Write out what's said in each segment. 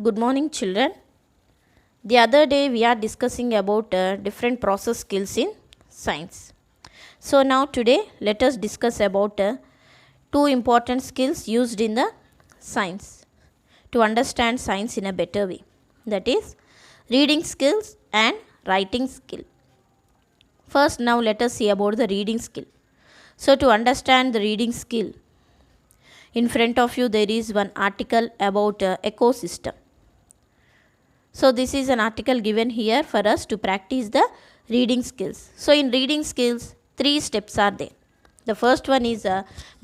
Good morning, children. The other day we are discussing about different process skills in science. So now today let us discuss about two important skills used in the science to understand science in a better way. That is reading skills and writing skill. First now let us see about the reading skill. So to understand the reading skill, in front of you there is one article about ecosystem. So this is an article given here for us to practice the reading skills. So in reading skills, 3 steps are there. The first one is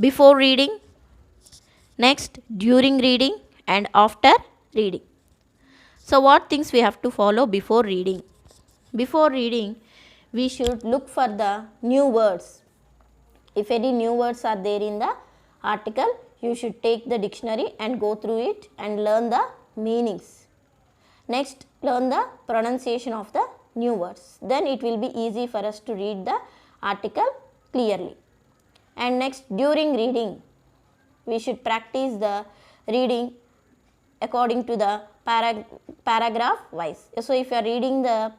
before reading, next during reading and after reading. So what things we have to follow before reading? Before reading, we should look for the new words. If any new words are there in the article, you should take the dictionary and go through it and learn the meanings. Next, learn the pronunciation of the new words. Then it will be easy for us to read the article clearly. And next, during reading, we should practice the reading according to the paragraph wise. So if you are reading the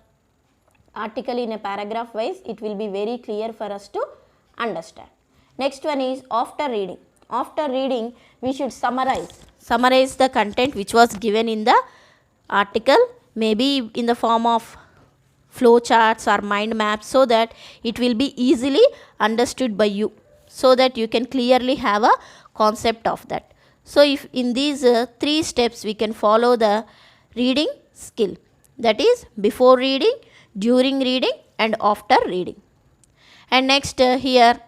article in a paragraph wise, it will be very clear for us to understand. Next one is after reading. After reading, we should summarize the content which was given in the article, maybe in the form of flow charts or mind maps, so that it will be easily understood by you, so that you can clearly have a concept of that. So if in these 3 steps we can follow the reading skill, that is before reading, during reading and after reading. And next here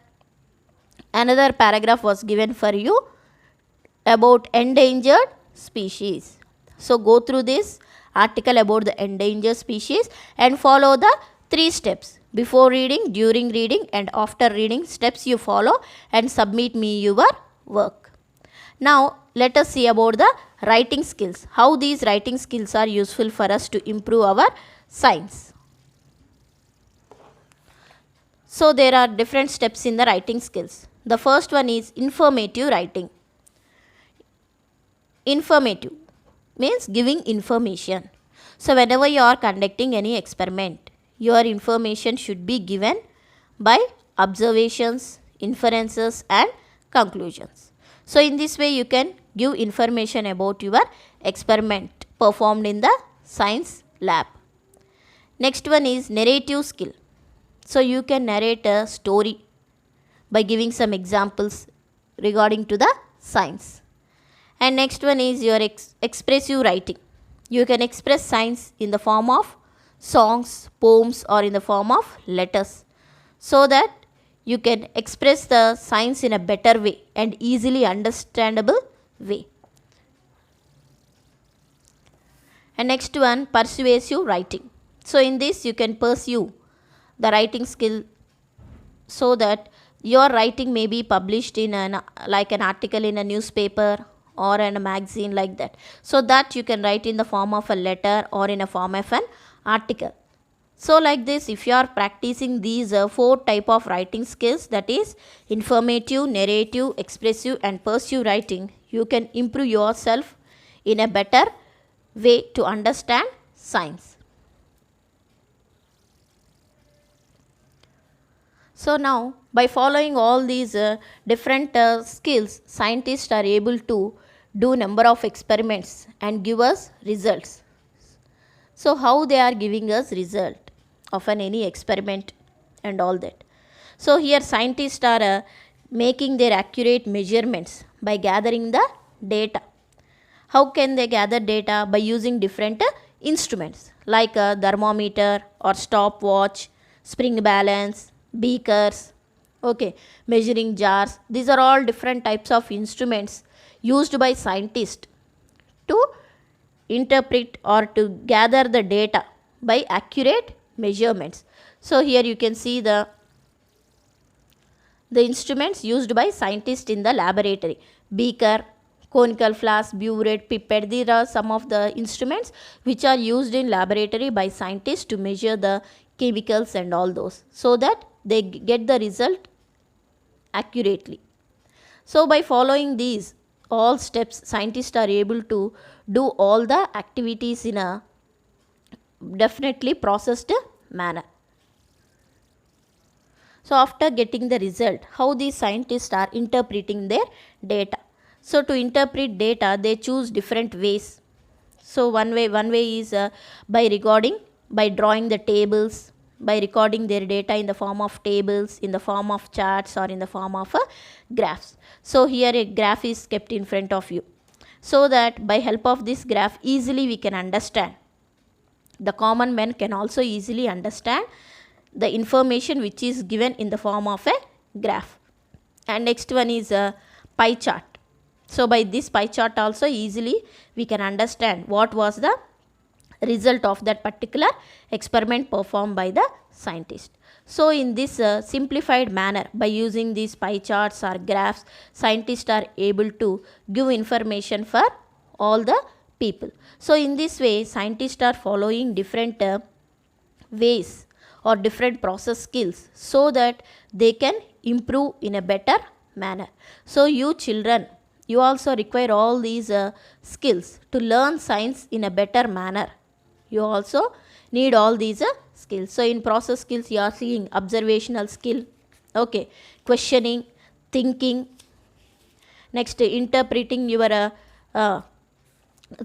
another paragraph was given for you about endangered species. So go through this article about the endangered species and follow the 3 steps: before reading, during reading and after reading steps you follow and submit me your work. Now let us see about the writing skills, how these writing skills are useful for us to improve our science. So there are different steps in the writing skills. The first one is informative writing. Informative means giving information. So whenever you are conducting any experiment, your information should be given by observations, inferences and conclusions. So in this way you can give information about your experiment performed in the science lab. Next one is narrative skill. So you can narrate a story by giving some examples regarding to the science. And next one is your expressive writing. You can express science in the form of songs, poems or in the form of letters, so that you can express the science in a better way and easily understandable way. And next one, persuasive writing. So in this you can pursue the writing skill so that your writing may be published in an article in a newspaper or in a magazine, like that, so that you can write in the form of a letter or in a form of an article. So like this, if you are practicing these 4 type of writing skills, that is informative, narrative, expressive and persuasive writing, you can improve yourself in a better way to understand science. So now by following all these different skills, scientists are able to do number of experiments and give us results. So how they are giving us result of any experiment and all that. So here scientists are making their accurate measurements by gathering the data. How can they gather data? By using different instruments like a thermometer or stopwatch, spring balance, beakers, measuring jars. These are all different types of instruments used by scientists to interpret or to gather the data by accurate measurements. So here you can see the instruments used by scientists in the laboratory: beaker, conical flask, burette, pipette. These are some of the instruments which are used in laboratory by scientists to measure the chemicals and all those, so that they get the result accurately. So by following these all steps, scientists are able to do all the activities in a definitely processed manner. So after getting the result, how these scientists are interpreting their data. So to interpret data, they choose different ways. So one way is by drawing the tables, by recording their data in the form of tables, in the form of charts, or in the form of graphs. So here a graph is kept in front of you, so that by help of this graph easily we can understand. The common man can also easily understand the information which is given in the form of a graph. And next one is a pie chart. So by this pie chart also easily we can understand what was the result of that particular experiment performed by the scientist. So in this simplified manner, by using these pie charts or graphs, scientists are able to give information for all the people. So in this way, scientists are following different ways or different process skills, so that they can improve in a better manner. So you children, you also require all these skills to learn science in a better manner. You also need all these skills. So in process skills, you are seeing observational skill, okay, questioning, thinking, next interpreting your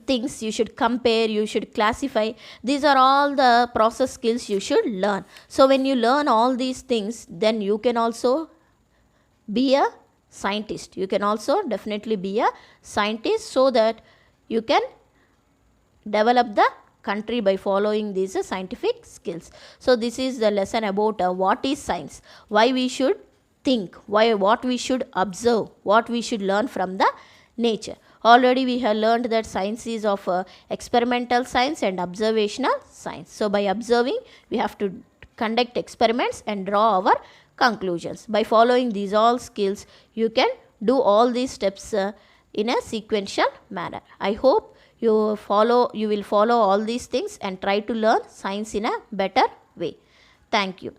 things, you should compare, you should classify. These are all the process skills you should learn. So when you learn all these things, then you can also be a scientist. You can also definitely be a scientist, so that you can develop the country by following these scientific skills. So this is the lesson about what is science, why we should think, what we should observe, what we should learn from the nature. Already we have learned that science is of experimental science and observational science. So by observing, we have to conduct experiments and draw our conclusions. By following these all skills, you can do all these steps in a sequential manner. I hope you will follow all these things and try to learn science in a better way. Thank you.